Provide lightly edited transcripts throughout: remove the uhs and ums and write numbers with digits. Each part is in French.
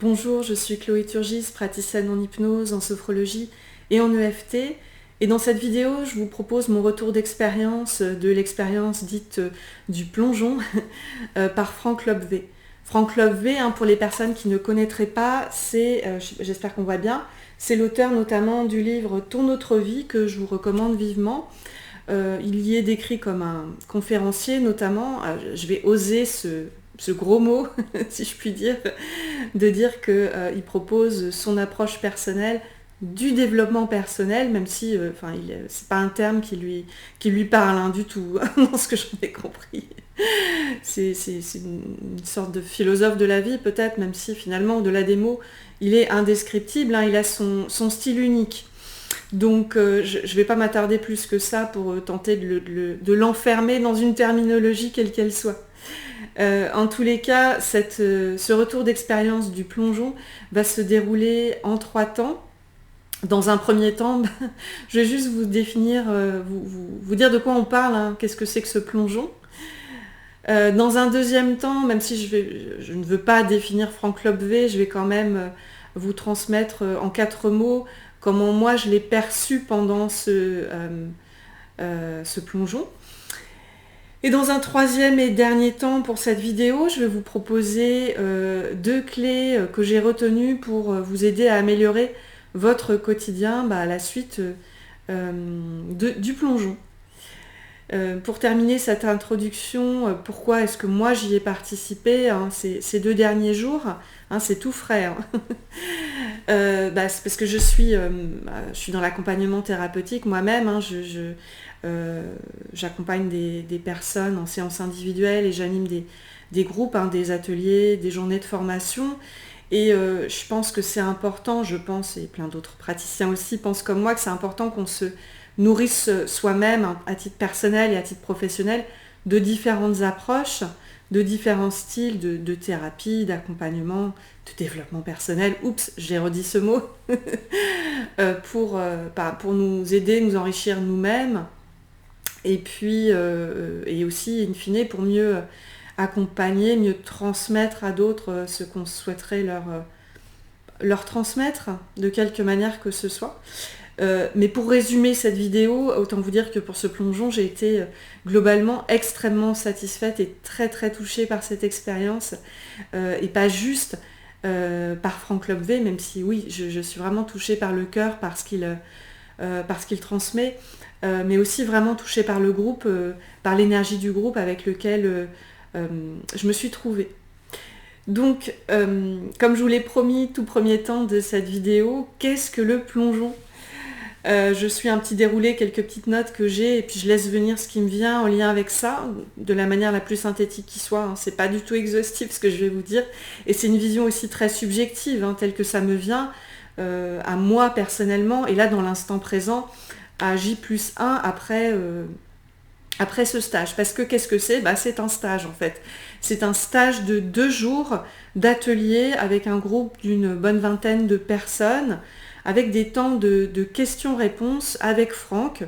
Bonjour, je suis Chloé Turgis, praticienne en hypnose, en sophrologie et en EFT. Et dans cette vidéo, je vous propose mon retour d'expérience, de l'expérience dite du plongeon par Frank Lobvé. Frank Lobvé, pour les personnes qui ne connaîtraient pas, c'est, j'espère qu'on voit bien, c'est l'auteur notamment du livre Ton autre vie que je vous recommande vivement. Il y est décrit comme un conférencier notamment. Je vais oser ce gros mot, si je puis dire, de dire qu'il propose son approche personnelle du développement personnel, même si c'est pas un terme qui lui parle du tout, dans ce que j'en ai compris. C'est une sorte de philosophe de la vie peut-être, même si finalement au-delà des mots, il est indescriptible, il a son style unique. Donc je ne vais pas m'attarder plus que ça pour tenter de l'enfermer dans une terminologie quelle qu'elle soit. En tous les cas, ce retour d'expérience du plongeon va se dérouler en 3 temps. Dans un premier temps, je vais juste vous définir, vous dire de quoi on parle, qu'est-ce que c'est que ce plongeon. Dans un deuxième temps, même si je ne veux pas définir Frank Lobvé, je vais quand même vous transmettre en 4 mots comment moi je l'ai perçu pendant ce plongeon. Et dans un troisième et dernier temps pour cette vidéo, je vais vous proposer 2 clés que j'ai retenues pour vous aider à améliorer votre quotidien à la suite du plongeon. Pour terminer cette introduction, pourquoi est-ce que moi j'y ai participé ces 2 derniers jours, c'est tout frais. C'est parce que je suis dans l'accompagnement thérapeutique moi-même. J'accompagne des personnes en séance individuelle et j'anime des groupes, des ateliers, des journées de formation. Et je pense que c'est important, et plein d'autres praticiens aussi pensent comme moi, que c'est important qu'on se nourrisse soi-même à titre personnel et à titre professionnel de différentes approches, de différents styles de thérapie, d'accompagnement, de développement personnel. Oups, j'ai redit ce mot. pour nous aider, nous enrichir nous-mêmes. Et puis, et aussi, in fine, pour mieux accompagner, mieux transmettre à d'autres ce qu'on souhaiterait leur transmettre, de quelque manière que ce soit. Mais pour résumer cette vidéo, autant vous dire que pour ce plongeon, j'ai été globalement extrêmement satisfaite et très très touchée par cette expérience. Et pas juste par Frank Lobvé, même si oui, je suis vraiment touchée par le cœur, par ce qu'il transmet. Mais aussi vraiment touchée par le groupe, par l'énergie du groupe avec lequel je me suis trouvée. Donc, comme je vous l'ai promis tout premier temps de cette vidéo, qu'est-ce que le plongeon ? Je suis un petit déroulé, quelques petites notes que j'ai, et puis je laisse venir ce qui me vient en lien avec ça, de la manière la plus synthétique qui soit. C'est pas du tout exhaustif ce que je vais vous dire, et c'est une vision aussi très subjective, telle que ça me vient, à moi personnellement, et là dans l'instant présent, à J+1 après ce stage. Parce que qu'est-ce que c'est ? C'est un stage en fait. C'est un stage de 2 jours d'atelier avec un groupe d'une bonne vingtaine de personnes, avec des temps de questions-réponses avec Franck,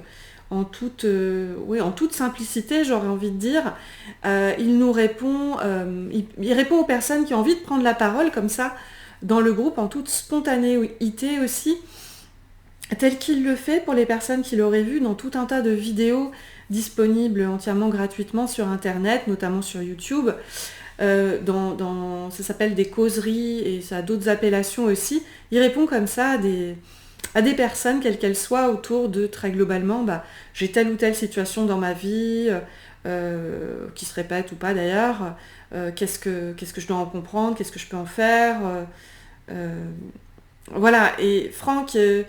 en toute simplicité, j'aurais envie de dire. Il nous répond, il répond aux personnes qui ont envie de prendre la parole comme ça dans le groupe, en toute spontanéité aussi, tel qu'il le fait pour les personnes qui l'auraient vu dans tout un tas de vidéos disponibles entièrement gratuitement sur Internet, notamment sur YouTube. Ça s'appelle des causeries et ça a d'autres appellations aussi. Il répond comme ça à des personnes, quelles qu'elles soient, autour de, très globalement, j'ai telle ou telle situation dans ma vie, qui se répète ou pas d'ailleurs, qu'est-ce que je dois en comprendre, qu'est-ce que je peux en faire, voilà. Et Franck, il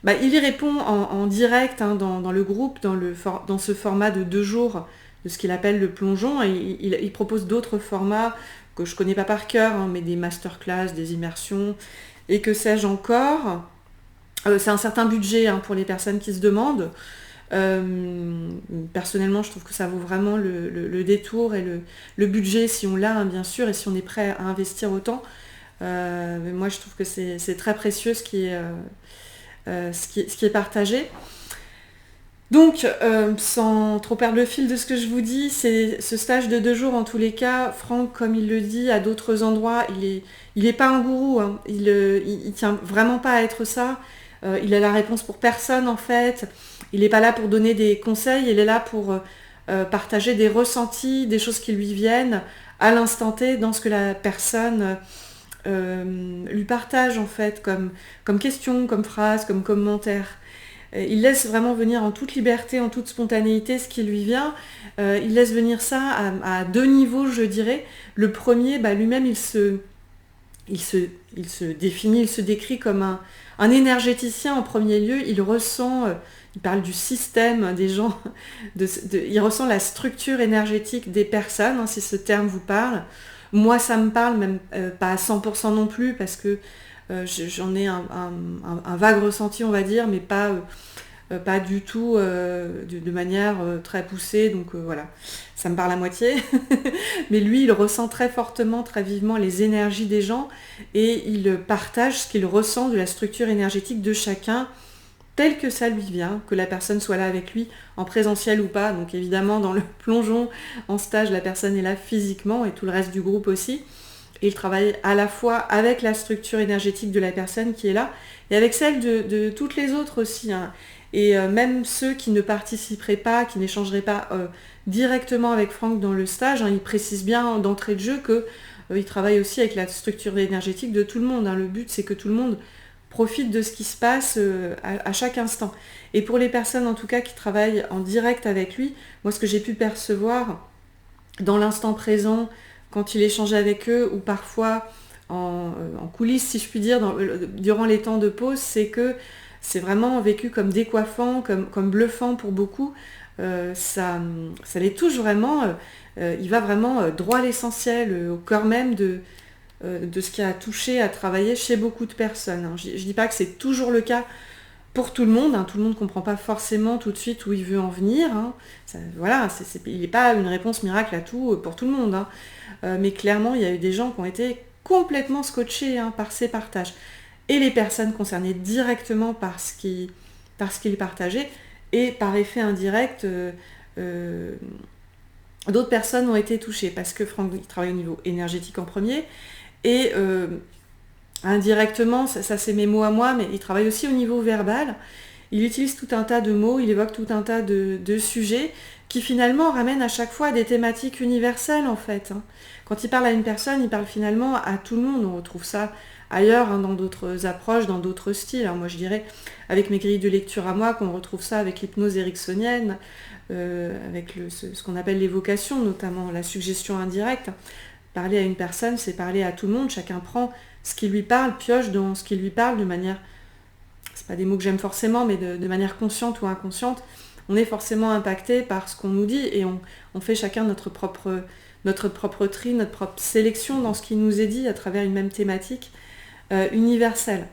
y répond en direct dans le groupe, dans ce format de 2 jours de ce qu'il appelle le plongeon, et il propose d'autres formats que je connais pas par cœur, mais des masterclass, des immersions, et que sais-je encore. C'est un certain budget pour les personnes qui se demandent. Personnellement, je trouve que ça vaut vraiment le détour et le budget si on l'a, bien sûr, et si on est prêt à investir autant. Mais moi, je trouve que c'est très précieux ce qui est partagé. Donc, sans trop perdre le fil de ce que je vous dis, c'est ce stage de 2 jours en tous les cas. Franck, comme il le dit à d'autres endroits, il est pas un gourou, hein. Il tient vraiment pas à être ça. Il a la réponse pour personne en fait. Il n'est pas là pour donner des conseils, il est là pour partager des ressentis, des choses qui lui viennent à l'instant T dans ce que la personne lui partage en fait, comme question, comme phrase, comme commentaire. Il laisse vraiment venir en toute liberté, en toute spontanéité ce qui lui vient. Il laisse venir ça à 2 niveaux, je dirais. Le premier, lui-même, il se définit, il se décrit comme un énergéticien en premier lieu. Il ressent, il parle du système des gens, il ressent la structure énergétique des personnes, hein, si ce terme vous parle. Moi, ça me parle, même pas à 100% non plus, parce que j'en ai un vague ressenti, on va dire, mais pas du tout de manière très poussée, donc voilà, ça me parle à moitié. Mais lui, il ressent très fortement, très vivement les énergies des gens, et il partage ce qu'il ressent de la structure énergétique de chacun, tel que ça lui vient, que la personne soit là avec lui, en présentiel ou pas. Donc évidemment, dans le plongeon, en stage, la personne est là physiquement, et tout le reste du groupe aussi. Et il travaille à la fois avec la structure énergétique de la personne qui est là, et avec celle de toutes les autres aussi, hein. Et même ceux qui ne participeraient pas, qui n'échangeraient pas directement avec Franck dans le stage, hein, il précise bien d'entrée de jeu qu'il travaille aussi avec la structure énergétique de tout le monde, hein. Le but, c'est que tout le monde profite de ce qui se passe à chaque instant. Et pour les personnes, en tout cas, qui travaillent en direct avec lui, moi, ce que j'ai pu percevoir dans l'instant présent, quand il échangeait avec eux, ou parfois en coulisses, si je puis dire, durant les temps de pause, c'est que c'est vraiment vécu comme décoiffant, comme bluffant pour beaucoup. Ça les touche vraiment. Il va vraiment droit à l'essentiel, au cœur même de ce qui a touché, à travailler chez beaucoup de personnes, hein. Je ne dis pas que c'est toujours le cas pour tout le monde, hein. Tout le monde ne comprend pas forcément tout de suite où il veut en venir, hein. Voilà, il n'est pas une réponse miracle à tout pour tout le monde, hein. Mais clairement, il y a eu des gens qui ont été complètement scotchés, hein, par ces partages. Et les personnes concernées directement par ce qu'il partageait, et par effet indirect, d'autres personnes ont été touchées, parce que Franck, il travaille au niveau énergétique en premier, et indirectement, ça c'est mes mots à moi, mais il travaille aussi au niveau verbal. Il utilise tout un tas de mots, il évoque tout un tas de sujets qui finalement ramènent à chaque fois à des thématiques universelles en fait, hein. Quand il parle à une personne, il parle finalement à tout le monde. On retrouve ça ailleurs, hein, dans d'autres approches, dans d'autres styles. Alors moi je dirais avec mes grilles de lecture à moi qu'on retrouve ça avec l'hypnose ericksonienne, avec ce qu'on appelle l'évocation, notamment la suggestion indirecte. Parler à une personne, c'est parler à tout le monde. Chacun prend ce qui lui parle, pioche dans ce qui lui parle de manière, c'est pas des mots que j'aime forcément, mais de manière consciente ou inconsciente. On est forcément impacté par ce qu'on nous dit, et on fait chacun notre propre tri, notre propre sélection dans ce qui nous est dit à travers une même thématique universelle.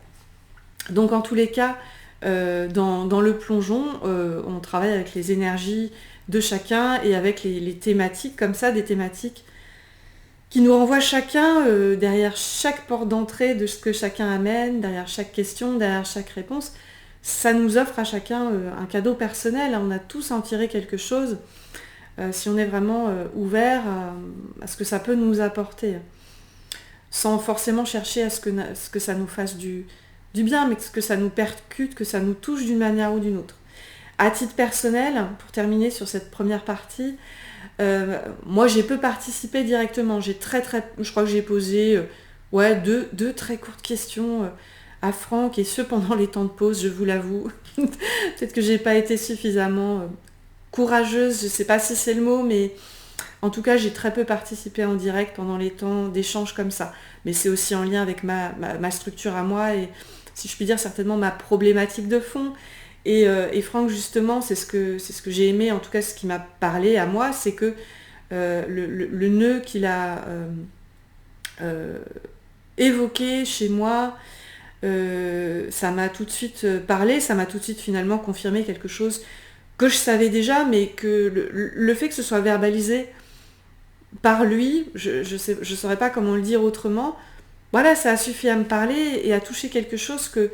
Donc en tous les cas, dans le plongeon, on travaille avec les énergies de chacun, et avec les thématiques comme ça, des thématiques qui nous renvoient chacun derrière chaque porte d'entrée de ce que chacun amène, derrière chaque question, derrière chaque réponse. Ça nous offre à chacun un cadeau personnel. On a tous à en tirer quelque chose si on est vraiment ouvert à ce que ça peut nous apporter, sans forcément chercher à ce que ça nous fasse du bien, mais que ça nous percute, que ça nous touche d'une manière ou d'une autre. À titre personnel, pour terminer sur cette première partie, moi j'ai peu participé directement. Je crois que j'ai posé deux très courtes questions à Franck, et ce pendant les temps de pause, je vous l'avoue. Peut-être que j'ai pas été suffisamment courageuse, je sais pas si c'est le mot, mais en tout cas j'ai très peu participé en direct pendant les temps d'échange comme ça. Mais c'est aussi en lien avec ma structure à moi, et si je puis dire certainement ma problématique de fond. Et Franck, justement, c'est ce que j'ai aimé, en tout cas ce qui m'a parlé à moi, c'est que le nœud qu'il a évoqué chez moi, ça m'a tout de suite parlé, ça m'a tout de suite finalement confirmé quelque chose que je savais déjà, mais que le fait que ce soit verbalisé par lui, je saurais pas comment le dire autrement, voilà, ça a suffi à me parler et à toucher quelque chose que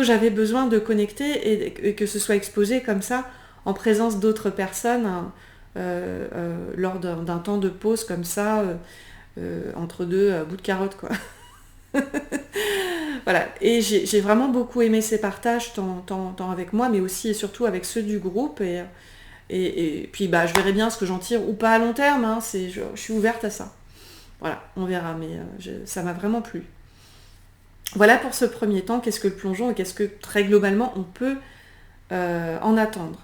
j'avais besoin de connecter, et que ce soit exposé comme ça, en présence d'autres personnes, hein, lors d'un temps de pause comme ça, entre deux bouts de carotte, quoi. Voilà, et j'ai vraiment beaucoup aimé ces partages, tant avec moi, mais aussi et surtout avec ceux du groupe, et puis bah, je verrai bien ce que j'en tire ou pas à long terme, hein, je suis ouverte à ça. Voilà, on verra, mais ça m'a vraiment plu. Voilà pour ce premier temps, qu'est-ce que le plongeon et qu'est-ce que très globalement on peut en attendre.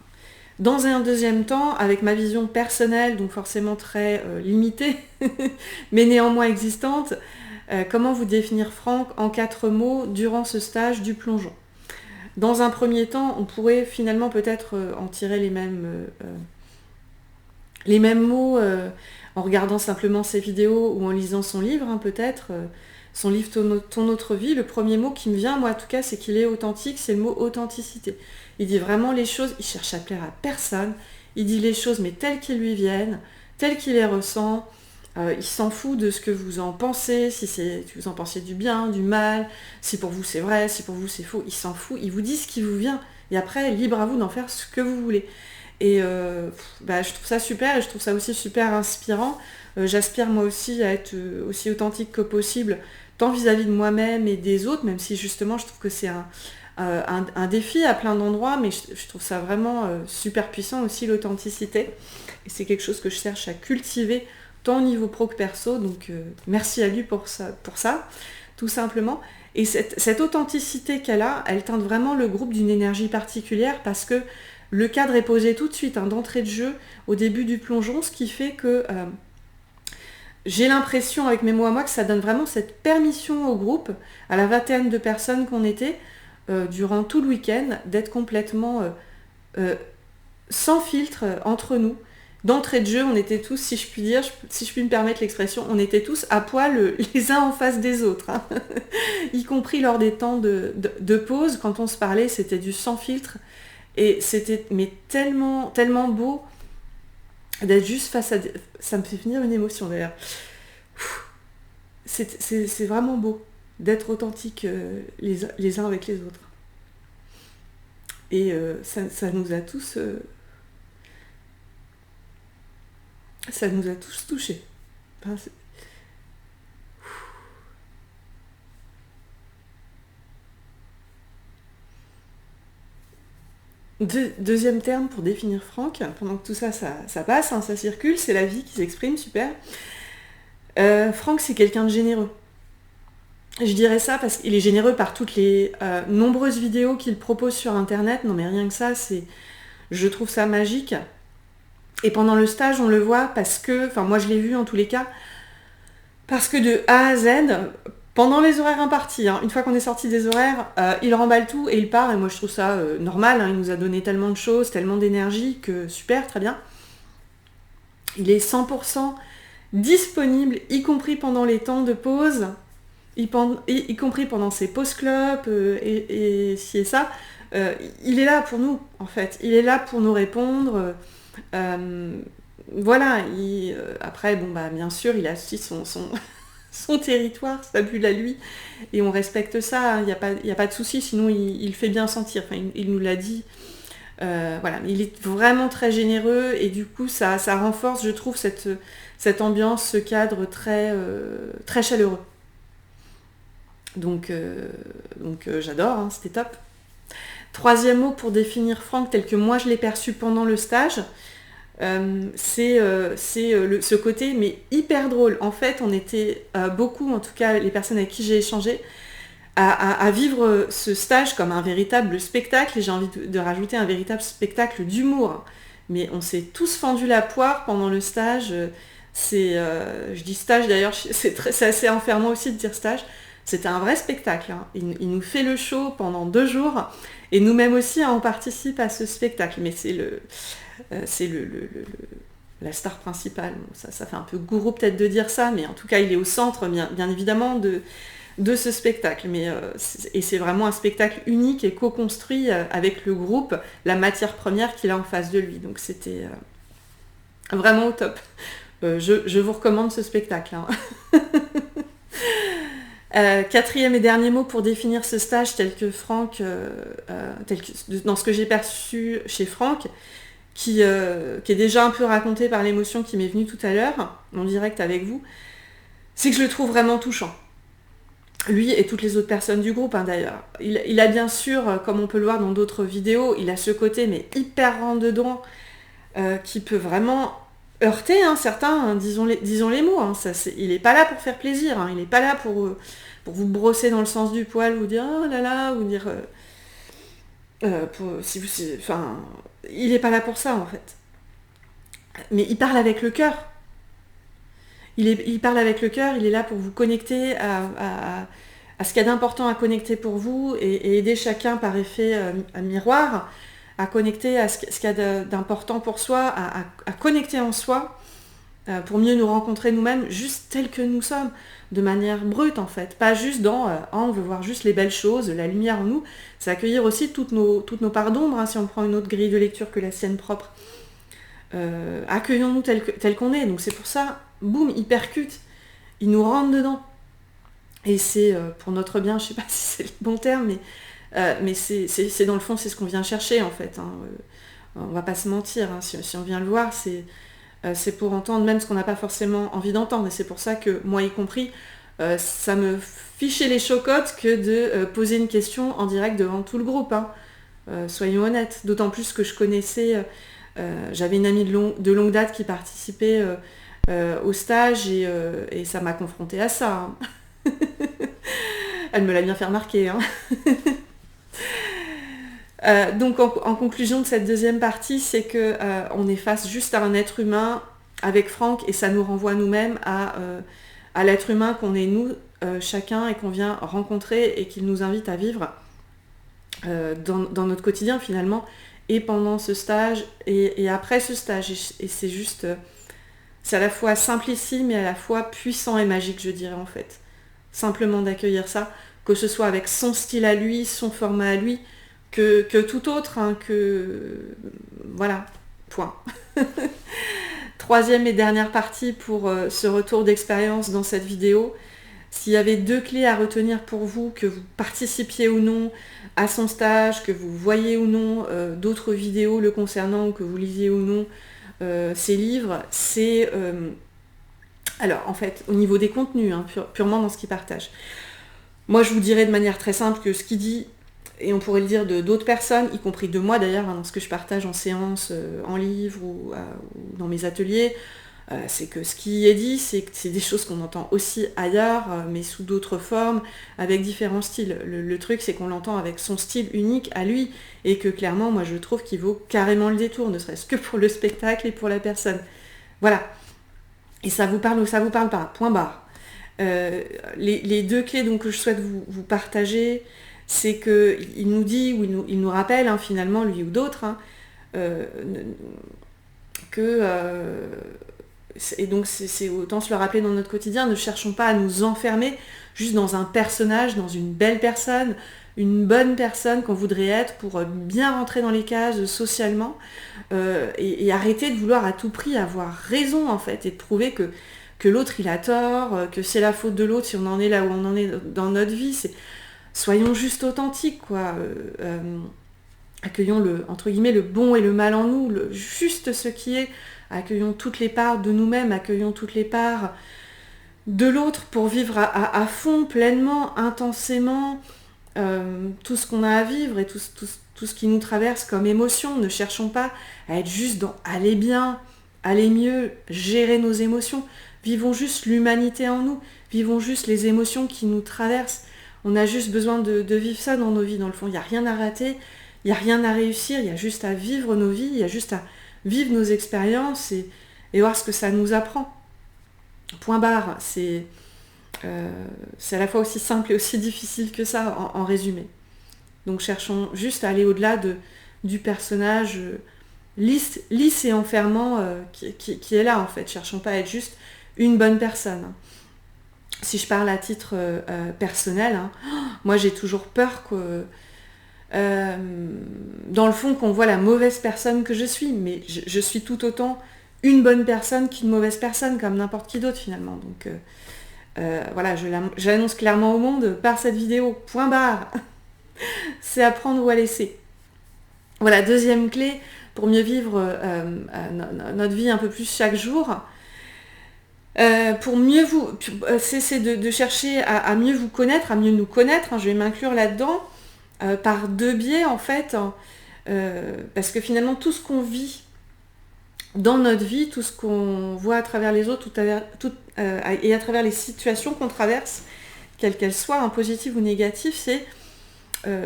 Dans un deuxième temps, avec ma vision personnelle, donc forcément très limitée, mais néanmoins existante, comment vous définir Franck en 4 mots durant ce stage du plongeon? Dans un premier temps, on pourrait finalement peut-être en tirer les mêmes mots en regardant simplement ses vidéos ou en lisant son livre, hein, peut-être. Son livre Ton autre vie, le premier mot qui me vient, moi en tout cas, c'est qu'il est authentique, c'est le mot authenticité. Il dit vraiment les choses, il cherche à plaire à personne, il dit les choses mais telles qu'elles lui viennent, telles qu'il les ressent, il s'en fout de ce que vous en pensez, si vous en pensez du bien, du mal, si pour vous c'est vrai, si pour vous c'est faux, il s'en fout, il vous dit ce qui vous vient, et après, libre à vous d'en faire ce que vous voulez. Et bah, je trouve ça super, et je trouve ça aussi super inspirant. J'aspire moi aussi à être aussi authentique que possible, tant vis-à-vis de moi-même et des autres, même si justement je trouve que c'est un défi à plein d'endroits, mais je trouve ça vraiment super puissant aussi, l'authenticité. Et c'est quelque chose que je cherche à cultiver, tant au niveau pro que perso, donc merci à lui pour ça, tout simplement. Et cette authenticité qu'elle a, elle teinte vraiment le groupe d'une énergie particulière, parce que le cadre est posé tout de suite, hein, d'entrée de jeu, au début du plongeon, ce qui fait que j'ai l'impression, avec mes mots à moi, que ça donne vraiment cette permission au groupe, à la vingtaine de personnes qu'on était, durant tout le week-end, d'être complètement sans filtre entre nous. D'entrée de jeu, on était tous, si je puis dire, si je puis me permettre l'expression, on était tous à poil les uns en face des autres, hein. Y compris lors des temps de pause, quand on se parlait, c'était du sans filtre. Et c'était mais tellement, tellement beau d'être juste face à... Ça me fait venir une émotion d'ailleurs. C'est vraiment beau d'être authentique les uns avec les autres. Et ça nous a tous... ça nous a tous touchés. Enfin, deuxième terme pour définir Franck, pendant que tout ça passe, hein, ça circule, c'est la vie qui s'exprime, super. Franck, c'est quelqu'un de généreux. Je dirais ça parce qu'il est généreux par toutes les nombreuses vidéos qu'il propose sur internet. Non mais rien que ça, je trouve ça magique. Et pendant le stage, on le voit parce que, enfin moi je l'ai vu en tous les cas, parce que de A à Z, pendant les horaires impartis, hein, une fois qu'on est sorti des horaires, il remballe tout et il part. Et moi je trouve ça normal, hein, il nous a donné tellement de choses, tellement d'énergie que super, très bien. Il est 100% disponible, y compris pendant les temps de pause, y compris pendant ses pauses clopes et ci et ça. Il est là pour nous, en fait. Il est là pour nous répondre. Voilà. Après, bon, bah, bien sûr, il a aussi son territoire, sa bulle à lui. Et on respecte ça. Il n'y a pas de souci, sinon il fait bien sentir. Enfin, il nous l'a dit. Voilà, il est vraiment très généreux et du coup ça renforce, je trouve, cette ambiance, ce cadre très, très chaleureux. Donc j'adore, hein, c'était top. Troisième mot pour définir Franck tel que moi je l'ai perçu pendant le stage, c'est ce côté mais hyper drôle. En fait, on était beaucoup, en tout cas les personnes avec qui j'ai échangé, à vivre ce stage comme un véritable spectacle, et j'ai envie de rajouter un véritable spectacle d'humour. Mais on s'est tous fendu la poire pendant le stage. Je dis stage d'ailleurs, c'est assez enfermant aussi de dire stage. C'était un vrai spectacle, hein. Il nous fait le show pendant 2 jours, et nous-mêmes aussi, hein, on participe à ce spectacle. Mais c'est la star principale. Bon, ça fait un peu gourou peut-être de dire ça, mais en tout cas, il est au centre, bien évidemment, de ce spectacle. Et c'est vraiment un spectacle unique et co-construit avec le groupe, la matière première qu'il a en face de lui. Donc c'était vraiment au top. Je vous recommande ce spectacle, hein. Quatrième et dernier mot pour définir ce stage tel que Franck, dans ce que j'ai perçu chez Franck, qui est déjà un peu raconté par l'émotion qui m'est venue tout à l'heure, en direct avec vous, c'est que je le trouve vraiment touchant. Lui et toutes les autres personnes du groupe, hein, d'ailleurs. Il a bien sûr, comme on peut le voir dans d'autres vidéos, il a ce côté mais hyper rentre-dedans qui peut vraiment heurter certains, hein, disons les mots. Hein, il n'est pas là pour faire plaisir, hein, il n'est pas là pour vous brosser dans le sens du poil, vous dire oh là là, vous dire... il n'est pas là pour ça en fait. Mais il parle avec le cœur. Il parle avec le cœur, il est là pour vous connecter à ce qu'il y a d'important à connecter pour vous et aider chacun par effet miroir à connecter à ce qu'il y a d'important pour soi, à connecter en soi pour mieux nous rencontrer nous-mêmes juste tels que nous sommes, de manière brute en fait, pas juste dans on veut voir juste les belles choses, la lumière en nous, c'est accueillir aussi toutes nos parts d'ombre, hein, si on prend une autre grille de lecture que la sienne propre. Accueillons-nous tel qu'on est, donc c'est pour ça, boum, il percute, il nous rentre dedans. Et c'est pour notre bien, je sais pas si c'est le bon terme, mais c'est dans le fond, c'est ce qu'on vient chercher en fait. Hein. On va pas se mentir, hein, si on vient le voir, c'est pour entendre même ce qu'on n'a pas forcément envie d'entendre. Et c'est pour ça que, moi y compris, ça me fichait les chocottes que de poser une question en direct devant tout le groupe. Hein. Soyons honnêtes. D'autant plus que je connaissais... j'avais une amie de longue date qui participait au stage et ça m'a confrontée à ça. Hein. Elle me l'a bien fait remarquer. Hein. Donc en conclusion de cette deuxième partie, c'est que on est face juste à un être humain avec Franck et ça nous renvoie nous-mêmes à l'être humain qu'on est nous, chacun, et qu'on vient rencontrer et qu'il nous invite à vivre dans notre quotidien finalement, et pendant ce stage et après ce stage. Et c'est juste, c'est à la fois simplissime et à la fois puissant et magique, je dirais en fait. Simplement d'accueillir ça, que ce soit avec son style à lui, son format à lui, que tout autre, hein, voilà, point. Troisième et dernière partie pour ce retour d'expérience dans cette vidéo. S'il y avait 2 clés à retenir pour vous, que vous participiez ou non à son stage, que vous voyez ou non d'autres vidéos le concernant, ou que vous lisiez ou non ses livres, c'est... alors, en fait, au niveau des contenus, hein, purement dans ce qu'il partage. Moi, je vous dirais de manière très simple que ce qu'il dit, et on pourrait le dire de d'autres personnes, y compris de moi d'ailleurs, hein, dans ce que je partage en séance, en livre ou dans mes ateliers, c'est que ce qui est dit, c'est des choses qu'on entend aussi ailleurs, mais sous d'autres formes, avec différents styles. Le truc, c'est qu'on l'entend avec son style unique à lui, et que clairement, moi, je trouve qu'il vaut carrément le détour, ne serait-ce que pour le spectacle et pour la personne. Voilà. Et ça vous parle ou ça vous parle pas, point barre. Les 2 clés donc, que je souhaite vous partager, c'est qu'il nous dit, ou il nous rappelle, hein, finalement, lui ou d'autres, hein, et donc c'est autant se le rappeler dans notre quotidien, ne cherchons pas à nous enfermer juste dans un personnage, dans une belle personne, une bonne personne qu'on voudrait être pour bien rentrer dans les cases socialement, et arrêter de vouloir à tout prix avoir raison en fait, et de prouver que l'autre il a tort, que c'est la faute de l'autre si on en est là où on en est dans notre vie. Soyons juste authentiques, quoi. Accueillons entre guillemets le bon et le mal en nous, juste ce qui est. Accueillons toutes les parts de nous-mêmes, accueillons toutes les parts de l'autre pour vivre à fond, pleinement, intensément, tout ce qu'on a à vivre et tout ce qui nous traverse comme émotion. Ne cherchons pas à être juste dans aller bien, aller mieux, gérer nos émotions. Vivons juste l'humanité en nous, vivons juste les émotions qui nous traversent. On a juste besoin de vivre ça dans nos vies, dans le fond. Il n'y a rien à rater, il n'y a rien à réussir, il y a juste à vivre nos vies, il y a juste à vivre nos expériences et voir ce que ça nous apprend. Point barre, c'est à la fois aussi simple et aussi difficile que ça, en résumé. Donc cherchons juste à aller au-delà du personnage lisse et enfermant qui est là, en fait. Cherchons pas à être juste une bonne personne. Si je parle à titre personnel, hein, moi j'ai toujours peur dans le fond qu'on voit la mauvaise personne que je suis, mais je suis tout autant une bonne personne qu'une mauvaise personne, comme n'importe qui d'autre finalement. Donc voilà, j'annonce clairement au monde par cette vidéo, point barre. C'est à prendre ou à laisser. Voilà, deuxième clé, pour mieux vivre notre vie un peu plus chaque jour. Pour mieux vous, c'est de chercher à mieux vous connaître, à mieux nous connaître, hein, je vais m'inclure là-dedans, par deux biais en fait, hein, parce que finalement tout ce qu'on vit dans notre vie, tout ce qu'on voit à travers les autres, et à travers les situations qu'on traverse, quelles qu'elles soient, hein, positives ou négatives,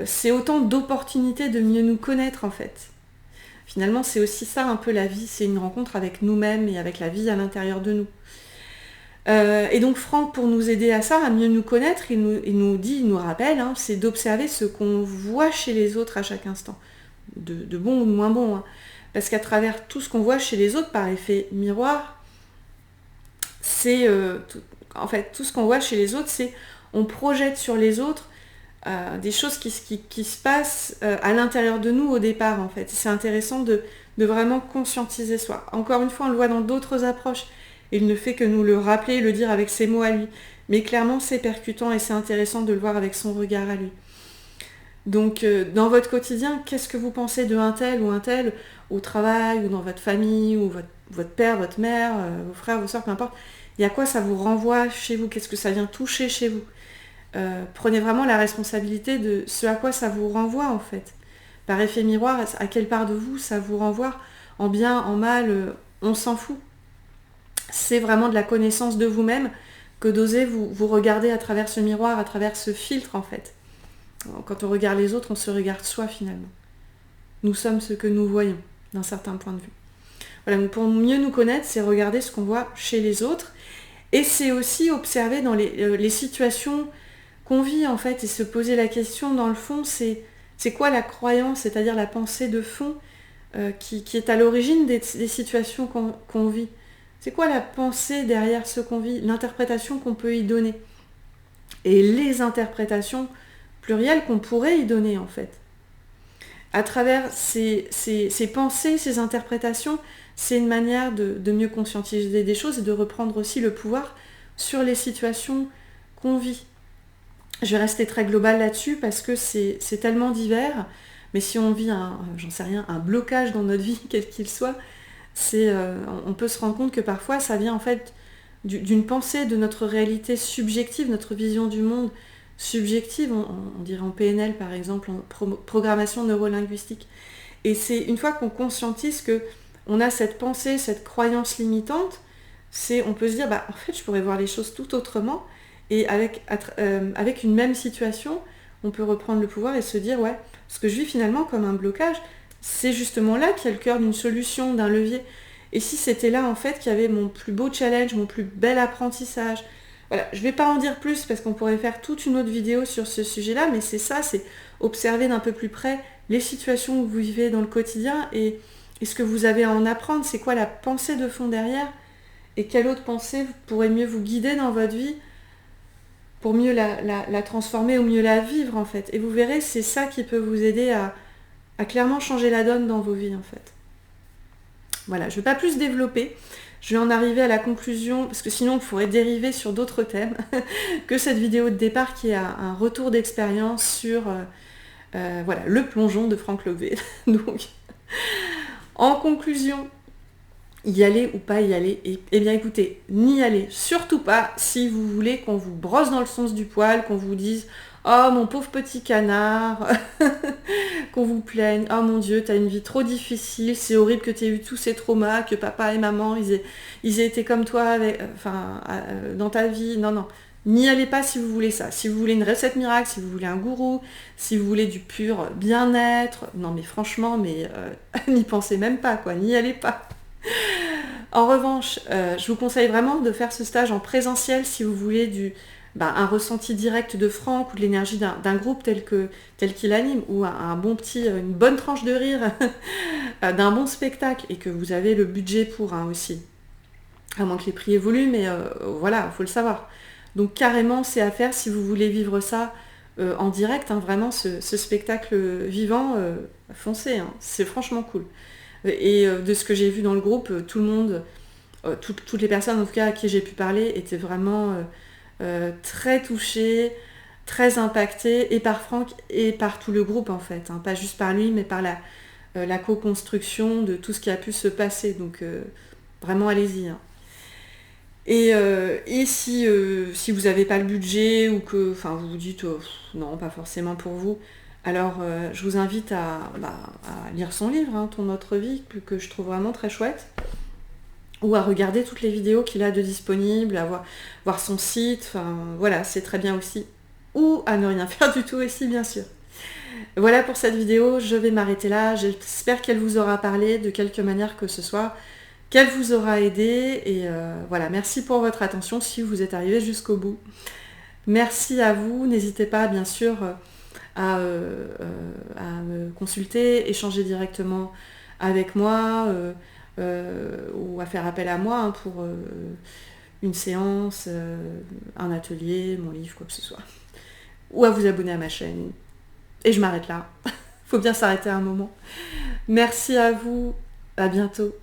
c'est autant d'opportunités de mieux nous connaître en fait. Finalement, c'est aussi ça un peu la vie, c'est une rencontre avec nous-mêmes et avec la vie à l'intérieur de nous. Et donc Franck, pour nous aider à ça, à mieux nous connaître, il nous rappelle, hein, c'est d'observer ce qu'on voit chez les autres à chaque instant, de bon ou de moins bon, hein. Parce qu'à travers tout ce qu'on voit chez les autres, par effet miroir, en fait, tout ce qu'on voit chez les autres, c'est on projette sur les autres des choses qui se passent à l'intérieur de nous au départ, en fait. C'est intéressant de vraiment conscientiser soi. Encore une fois, on le voit dans d'autres approches. Il ne fait que nous le rappeler et le dire avec ses mots à lui. Mais clairement, c'est percutant et c'est intéressant de le voir avec son regard à lui. Donc, dans votre quotidien, qu'est-ce que vous pensez de un tel ou un tel, au travail, ou dans votre famille, ou votre père, votre mère, vos frères, vos soeurs, peu importe. Et à quoi ça vous renvoie chez vous? Qu'est-ce que ça vient toucher chez vous? Prenez vraiment la responsabilité de ce à quoi ça vous renvoie, en fait. Par effet miroir, à quelle part de vous ça vous renvoie? En bien, en mal, on s'en fout. C'est vraiment de la connaissance de vous-même que d'oser vous regarder à travers ce miroir, à travers ce filtre en fait. Quand on regarde les autres, on se regarde soi finalement. Nous sommes ce que nous voyons, d'un certain point de vue. Voilà, donc pour mieux nous connaître, c'est regarder ce qu'on voit chez les autres. Et c'est aussi observer dans les situations qu'on vit en fait, et se poser la question dans le fond, c'est quoi la croyance, c'est-à-dire la pensée de fond qui est à l'origine des situations qu'on vit. C'est quoi la pensée derrière ce qu'on vit, l'interprétation qu'on peut y donner? Et les interprétations plurielles qu'on pourrait y donner en fait. À travers ces pensées, ces interprétations, c'est une manière de mieux conscientiser des choses et de reprendre aussi le pouvoir sur les situations qu'on vit. Je vais rester très globale là-dessus parce que c'est tellement divers, mais si on vit un blocage dans notre vie, quel qu'il soit, on peut se rendre compte que parfois ça vient en fait d'une pensée de notre réalité subjective, notre vision du monde subjective, on dirait en PNL par exemple, en programmation neurolinguistique. Et c'est une fois qu'on conscientise que on a cette pensée, cette croyance limitante, on peut se dire en fait je pourrais voir les choses tout autrement, et avec une même situation, on peut reprendre le pouvoir et se dire ouais, ce que je vis finalement comme un blocage, c'est justement là qu'il y a le cœur d'une solution, d'un levier. Et si c'était là, en fait, qu'il y avait mon plus beau challenge, mon plus bel apprentissage. Voilà, je ne vais pas en dire plus parce qu'on pourrait faire toute une autre vidéo sur ce sujet-là, mais c'est ça, c'est observer d'un peu plus près les situations que vous vivez dans le quotidien et ce que vous avez à en apprendre. C'est quoi la pensée de fond derrière? Et quelle autre pensée pourrait mieux vous guider dans votre vie pour mieux la transformer ou mieux la vivre, en fait. Et vous verrez, c'est ça qui peut vous aider à clairement changer la donne dans vos vies en fait. Voilà, je ne vais pas plus développer, je vais en arriver à la conclusion, parce que sinon on pourrait dériver sur d'autres thèmes que cette vidéo de départ qui est un retour d'expérience sur le plongeon de Franck Lobvé. Donc, en conclusion, y aller ou pas y aller? Eh bien écoutez, n'y allez surtout pas si vous voulez qu'on vous brosse dans le sens du poil, qu'on vous dise oh mon pauvre petit canard, qu'on vous plaigne, oh mon Dieu, t'as une vie trop difficile, c'est horrible que t'aies eu tous ces traumas, que papa et maman, ils aient été comme toi dans ta vie. Non, n'y allez pas si vous voulez ça. Si vous voulez une recette miracle, si vous voulez un gourou, si vous voulez du pur bien-être, non mais franchement, n'y pensez même pas, quoi, n'y allez pas. En revanche, je vous conseille vraiment de faire ce stage en présentiel si vous voulez un ressenti direct de Franck ou de l'énergie d'un groupe tel qu'il anime, ou une bonne tranche de rire d'un bon spectacle, et que vous avez le budget pour aussi. À moins que les prix évoluent, mais voilà, il faut le savoir. Donc carrément, c'est à faire si vous voulez vivre ça en direct, vraiment ce spectacle vivant, foncez, c'est franchement cool. Et de ce que j'ai vu dans le groupe, tout le monde, toutes les personnes en tout cas à qui j'ai pu parler étaient vraiment très touchées, très impactées, et par Franck et par tout le groupe en fait, pas juste par lui, mais par la co-construction de tout ce qui a pu se passer. Donc vraiment allez-y. Hein. Et si vous n'avez pas le budget ou que vous vous dites non, pas forcément pour vous, alors je vous invite à lire son livre, hein, Ton autre vie, que je trouve vraiment très chouette, ou à regarder toutes les vidéos qu'il a de disponibles, à voir son site, voilà, c'est très bien aussi. Ou à ne rien faire du tout aussi, bien sûr. Voilà pour cette vidéo, je vais m'arrêter là, j'espère qu'elle vous aura parlé de quelque manière que ce soit, qu'elle vous aura aidé, et voilà, merci pour votre attention si vous êtes arrivé jusqu'au bout. Merci à vous, n'hésitez pas bien sûr à me consulter, échanger directement avec moi, ou à faire appel à moi hein, pour une séance, un atelier, mon livre, quoi que ce soit. Ou à vous abonner à ma chaîne. Et je m'arrête là. Faut bien s'arrêter à un moment. Merci à vous, à bientôt.